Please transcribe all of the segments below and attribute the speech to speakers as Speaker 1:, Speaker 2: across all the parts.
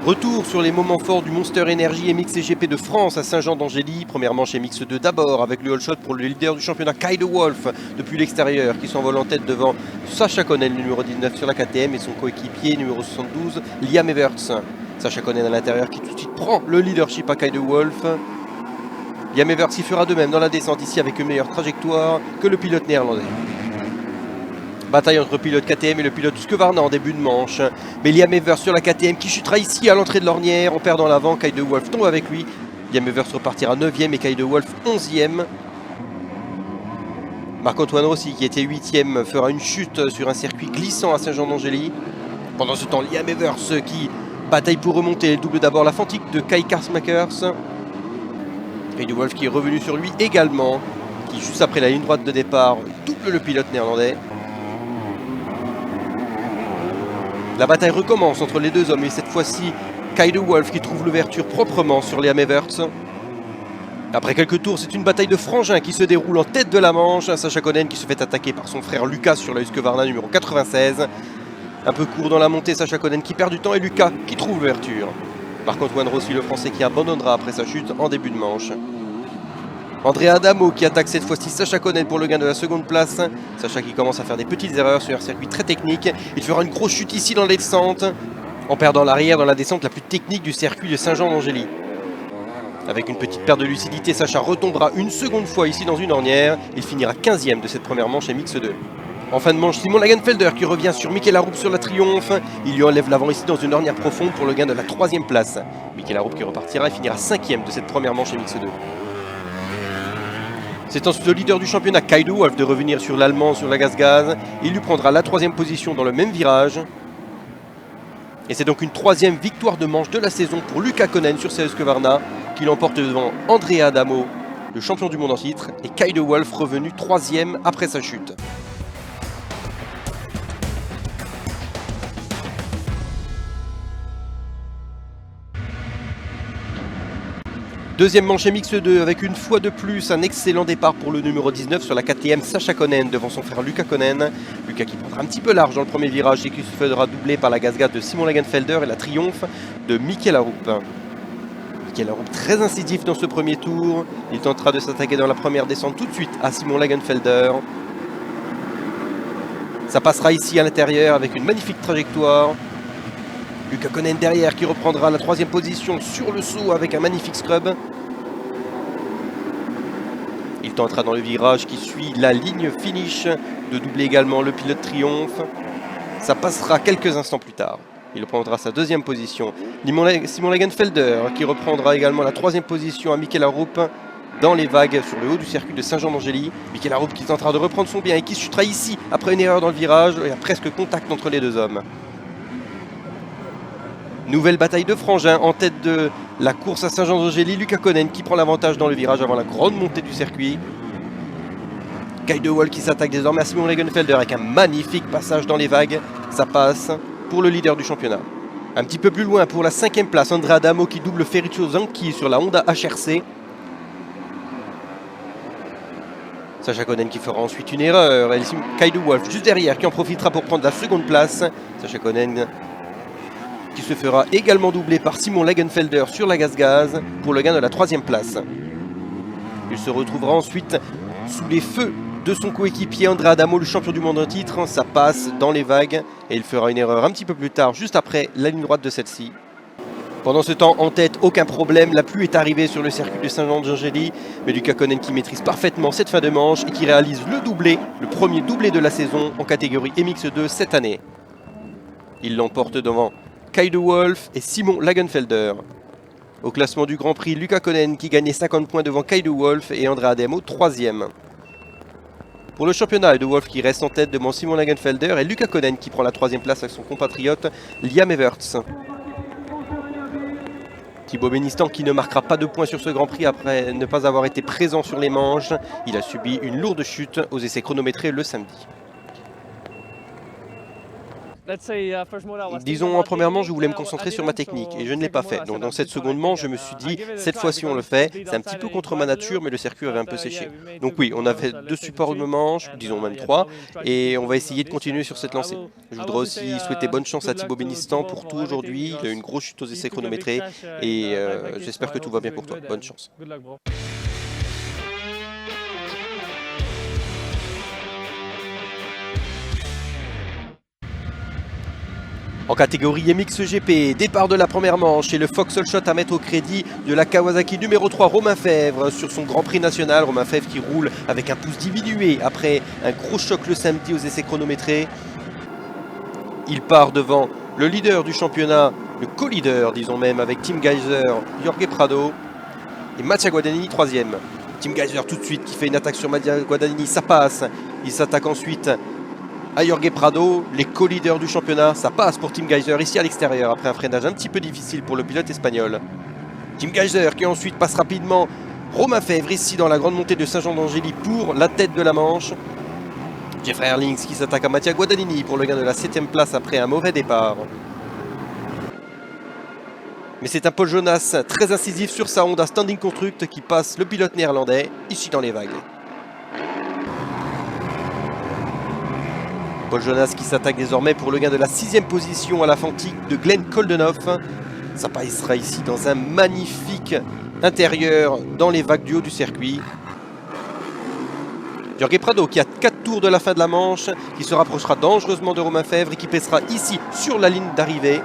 Speaker 1: Retour sur les moments forts du Monster Energy MX GP de France à Saint-Jean-d'Angély. Première manche MX2 d'abord avec le all shot pour le leader du championnat Kay de Wolf depuis l'extérieur qui s'envole en tête devant Sacha Konen, le numéro 19 sur la KTM, et son coéquipier numéro 72 Liam Everts. Sacha Konen à l'intérieur qui tout de suite prend le leadership à Kay de Wolf. Liam Everts y fera de même dans la descente ici avec une meilleure trajectoire que le pilote néerlandais. Bataille entre le pilote KTM et le pilote Husqvarna en début de manche. Mais Liam Everts sur la KTM qui chutera ici à l'entrée de l'ornière en perdant l'avant. Kay de Wolf tombe avec lui. Liam Everts repartira 9e et Kay de Wolf 11e. Marc-Antoine Rossi qui était 8e fera une chute sur un circuit glissant à Saint-Jean-d'Angély. Pendant ce temps, Liam Everts qui bataille pour remonter. Il double d'abord la Fantique de Kai Karsmakers. Kay de Wolf qui est revenu sur lui également. Qui juste après la ligne droite de départ double le pilote néerlandais. La bataille recommence entre les deux hommes et cette fois-ci Kay de Wolf qui trouve l'ouverture proprement sur Liam Everts. Après quelques tours, c'est une bataille de frangins qui se déroule en tête de la manche. Sacha Konen qui se fait attaquer par son frère Lucas sur la Husqvarna numéro 96. Un peu court dans la montée, Sacha Konen qui perd du temps et Lucas qui trouve l'ouverture. Marc-Antoine Rossi, le français, qui abandonnera après sa chute en début de manche. André Adamo qui attaque cette fois-ci Sacha Konen pour le gain de la seconde place. Sacha qui commence à faire des petites erreurs sur un circuit très technique. Il fera une grosse chute ici dans les descentes, en perdant l'arrière dans la descente la plus technique du circuit de Saint-Jean-d'Angély. Avec une petite perte de lucidité, Sacha retombera une seconde fois ici dans une ornière. Il finira 15e de cette première manche MX2. En fin de manche, Simon Lagenfelder qui revient sur Mikel Arup sur la Triomphe. Il lui enlève l'avant ici dans une ornière profonde pour le gain de la 3e place. Mikel Arup qui repartira et finira 5e de cette première manche MX2. C'est ensuite le leader du championnat Kay de Wolf de revenir sur l'Allemand sur la gaz-gaz. Il lui prendra la 3e position dans le même virage. Et c'est donc une 3e victoire de manche de la saison pour Lucas Konen sur sa Husqvarna qui l'emporte devant André Adamo, le champion du monde en titre, et Kay de Wolf revenu 3e après sa chute. Deuxième manche MX2 avec une fois de plus un excellent départ pour le numéro 19 sur la KTM Sacha Konen devant son frère Lucas Konen. Lucas qui prendra un petit peu large dans le premier virage et qui se fera doubler par la gaz-gaz de Simon Lagenfelder et la Triomphe de Mikel Arup. Mikel Arup très incisif dans ce premier tour. Il tentera de s'attaquer dans la première descente tout de suite à Simon Lagenfelder. Ça passera ici à l'intérieur avec une magnifique trajectoire. Lucas Konen derrière qui reprendra la 3e position sur le saut avec un magnifique scrub. Il tentera dans le virage qui suit la ligne finish de doubler également le pilote Triomphe. Ça passera quelques instants plus tard. Il prendra sa 2e position. Simon Lagenfelder qui reprendra également la 3e position à Mikel Arup dans les vagues sur le haut du circuit de Saint-Jean-d'Angély. Mikel Arup qui tentera de reprendre son bien et qui chutera ici après une erreur dans le virage. Il y a presque contact entre les deux hommes. Nouvelle bataille de frangins en tête de la course à Saint-Jean-d'Angély. Lucas Konen qui prend l'avantage dans le virage avant la grande montée du circuit. Kay de Wolf qui s'attaque désormais à Simon Lagenfelder avec un magnifique passage dans les vagues. Ça passe pour le leader du championnat. Un petit peu plus loin pour la 5e place, André Adamo qui double Ferruccio Zanchi sur la Honda HRC. Sacha Konen qui fera ensuite une erreur. Et Kay de Wolf juste derrière qui en profitera pour prendre la seconde place. Sacha Konen qui se fera également doubler par Simon Lagenfelder sur la gaz-gaz pour le gain de la 3e place. Il se retrouvera ensuite sous les feux de son coéquipier André Adamo, le champion du monde en titre. Ça passe dans les vagues et il fera une erreur un petit peu plus tard, juste après la ligne droite de celle-ci. Pendant ce temps, en tête, aucun problème. La pluie est arrivée sur le circuit de Saint-Jean-d'Angély. Mais Lucas Konen qui maîtrise parfaitement cette fin de manche et qui réalise le doublé, le premier doublé de la saison en catégorie MX2 cette année. Il l'emporte devant Kay de Wolf et Simon Lagenfelder. Au classement du Grand Prix, Lucas Konen qui gagnait 50 points devant Kay de Wolf et André Adamo 3e. Pour le championnat, de Wolf qui reste en tête devant Simon Lagenfelder et Lucas Konen qui prend la 3e place avec son compatriote Liam Everts. Thibaut Benistant qui ne marquera pas de points sur ce Grand Prix après ne pas avoir été présent sur les manches. Il a subi une lourde chute aux essais chronométrés le samedi. Disons, en première manche, je voulais me concentrer sur ma technique et je ne l'ai pas fait. Donc dans cette seconde manche, je me suis dit, cette fois-ci on le fait. C'est un petit peu contre ma nature, mais le circuit avait un peu séché. Donc oui, on a fait 2 supports de manche, disons même 3, et on va essayer de continuer sur cette lancée. Je voudrais aussi souhaiter bonne chance à Thibaut Bénistan pour tout aujourd'hui. Il a eu une grosse chute aux essais chronométrés et j'espère que tout va bien pour toi. Bonne chance. En catégorie MXGP, départ de la première manche et le Fox Shot à mettre au crédit de la Kawasaki numéro 3 Romain Fèvre sur son Grand Prix national. Romain Fèvre qui roule avec un pouce diminué après un gros choc le samedi aux essais chronométrés. Il part devant le leader du championnat, le co-leader disons même, avec Tim Geiser, Jorge Prado et Mattia Guadagnini 3e. Tim Geiser tout de suite qui fait une attaque sur Mattia Guadagnini, ça passe. Il s'attaque ensuite à Jorge Prado, les co-leaders du championnat, ça passe pour Tim Geiser ici à l'extérieur après un freinage un petit peu difficile pour le pilote espagnol. Tim Geiser qui ensuite passe rapidement Romain Fèvre ici dans la grande montée de Saint-Jean d'Angély pour la tête de la manche. Jeffrey Herlings qui s'attaque à Mattia Guadagnini pour le gain de la 7e place après un mauvais départ. Mais c'est un Paul Jonas très incisif sur sa Honda Standing Construct qui passe le pilote néerlandais ici dans les vagues. Paul Jonas qui s'attaque désormais pour le gain de la 6e position à la Fantique de Glenn Koldenhoff. Ça passera ici dans un magnifique intérieur dans les vagues du haut du circuit. Jorge Prado qui a 4 tours de la fin de la manche, qui se rapprochera dangereusement de Romain Fèvre et qui pèsera ici sur la ligne d'arrivée.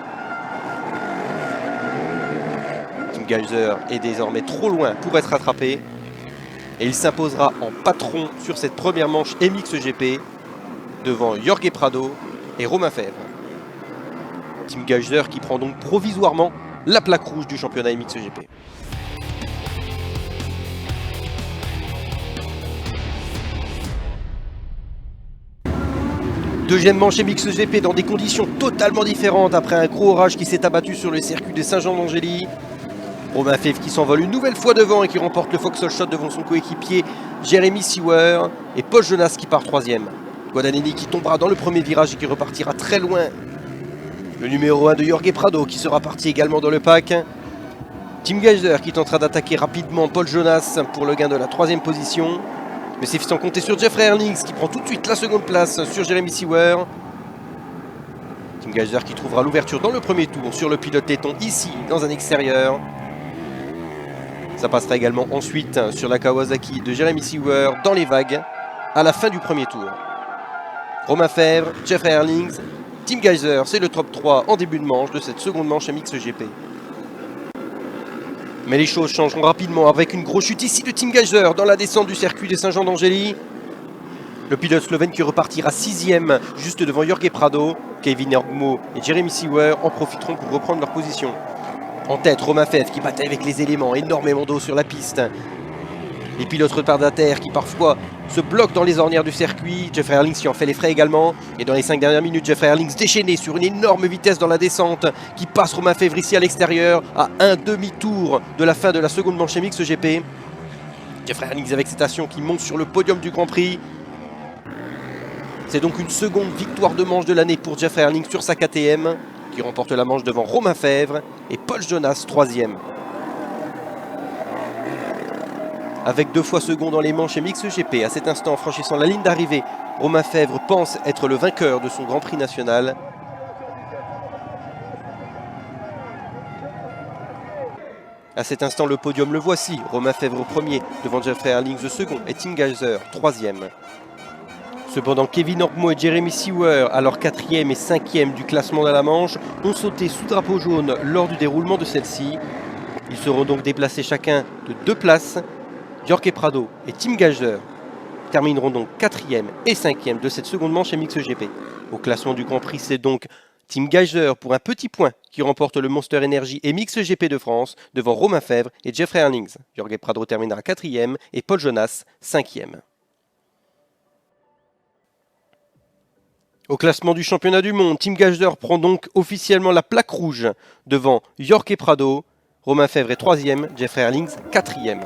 Speaker 1: Tim Geiser est désormais trop loin pour être rattrapé. Et il s'imposera en patron sur cette première manche MXGP devant Jorge Prado et Romain Fèvre. Tim Geiser qui prend donc provisoirement la plaque rouge du championnat MXGP. Deuxième manche MXGP dans des conditions totalement différentes après un gros orage qui s'est abattu sur le circuit de Saint-Jean d'Angély. Romain Fèvre qui s'envole une nouvelle fois devant et qui remporte le Fox Shot devant son coéquipier Jeremy Sewer et Paul Jonas qui part 3e. Guadagnini qui tombera dans le premier virage et qui repartira très loin. Le numéro 1 de Jorge Prado qui sera parti également dans le pack. Tim Geiser qui tentera d'attaquer rapidement Paul Jonas pour le gain de la 3e position. Mais c'est sans compter sur Jeffrey Herlings qui prend tout de suite la 2e place sur Jeremy Sewer. Tim Geiser qui trouvera l'ouverture dans le premier tour sur le pilote letton ici dans un extérieur. Ça passera également ensuite sur la Kawasaki de Jeremy Sewer dans les vagues à la fin du premier tour. Romain Fèvre, Jeffrey Herlings, Tim Geiser, c'est le top 3 en début de manche de cette seconde manche MXGP. Mais les choses changeront rapidement avec une grosse chute ici de Tim Geiser dans la descente du circuit de Saint-Jean d'Angély. Le pilote slovène qui repartira 6e juste devant Jorge Prado, Kevin Ergmo et Jeremy Sewer en profiteront pour reprendre leur position. En tête, Romain Fèvre qui battait avec les éléments, énormément d'eau sur la piste. Les pilotes retardataires qui parfois se bloquent dans les ornières du circuit. Jeffrey Herlings qui en fait les frais également. Et dans les 5 dernières minutes, Jeffrey Herlings déchaîné sur une énorme vitesse dans la descente qui passe Romain Fèvre ici à l'extérieur à un demi-tour de la fin de la seconde manche MXGP. Jeffrey Herlings avec cette action qui monte sur le podium du Grand Prix. C'est donc une seconde victoire de manche de l'année pour Jeffrey Herlings sur sa KTM qui remporte la manche devant Romain Fèvre et Paul Jonas 3e. Avec 2 fois second dans les manches MXGP. À cet instant, en franchissant la ligne d'arrivée, Romain Fèvre pense être le vainqueur de son Grand Prix national. À cet instant, le podium le voici. Romain Fèvre premier, devant Jeffrey Herlings second et Tim Geiser 3e. Cependant, Kevin Ergmo et Jeremy Sewer, alors 4e et 5e du classement de la manche, ont sauté sous drapeau jaune lors du déroulement de celle-ci. Ils seront donc déplacés chacun de 2 places. Jorge Prado et Tim Geiser termineront donc 4e et 5e de cette seconde manche MXGP. Au classement du Grand Prix, c'est donc Tim Geiser pour un petit point qui remporte le Monster Energy MXGP de France devant Romain Fèvre et Jeffrey Herlings. Jorge Prado terminera 4e et Paul Jonas 5e. Au classement du championnat du monde, Tim Geiser prend donc officiellement la plaque rouge devant Jorge Prado. Romain Fèvre est 3e, Jeffrey Herlings 4e.